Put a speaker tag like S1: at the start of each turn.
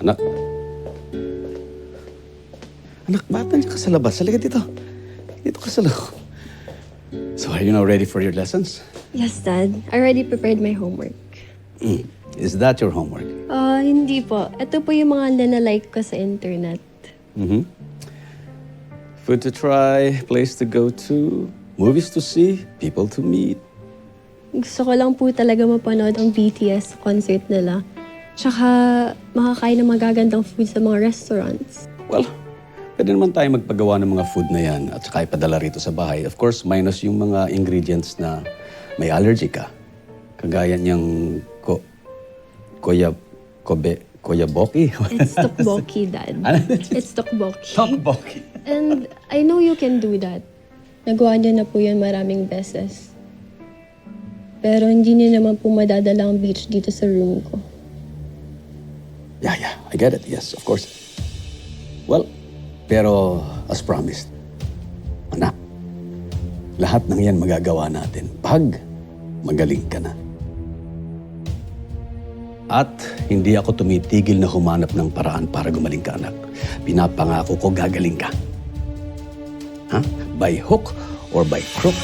S1: Anak. Anak, ba't nandiyan ka sa labas? Halika dito. Dito ka sa loob. So, are you now ready for your lessons?
S2: Yes, Dad. I already prepared my homework.
S1: Is that your homework?
S2: Hindi po. Ito po yung mga na-like ko sa internet.
S1: Food to try, place to go to, movies to see, people to meet.
S2: Gusto ko lang po talaga mapanood ang BTS concert nila. Tsaka makakain ng magagandang food sa mga restaurants.
S1: Well, pwede naman tayo magpagawa ng mga food na yan at saka ipadala rito sa bahay. Of course, minus yung mga ingredients na may allergy ka. Kagaya niyang koyaboki.
S2: It's tteokbokki, Dad.
S1: Ano?
S2: It's tteokbokki.
S1: Tteokbokki.
S2: And I know you can do that. Nagawa niyo na po yan maraming beses. Pero hindi niyo naman po madadala ang beach dito sa room ko.
S1: Yeah, I get it. Yes, of course. Well, pero as promised, anak, lahat ng yan magagawa natin pag magaling ka na. At hindi ako tumitigil na humanap ng paraan para gumaling ka, anak. Pinapangako ko gagaling ka. By hook or by crook,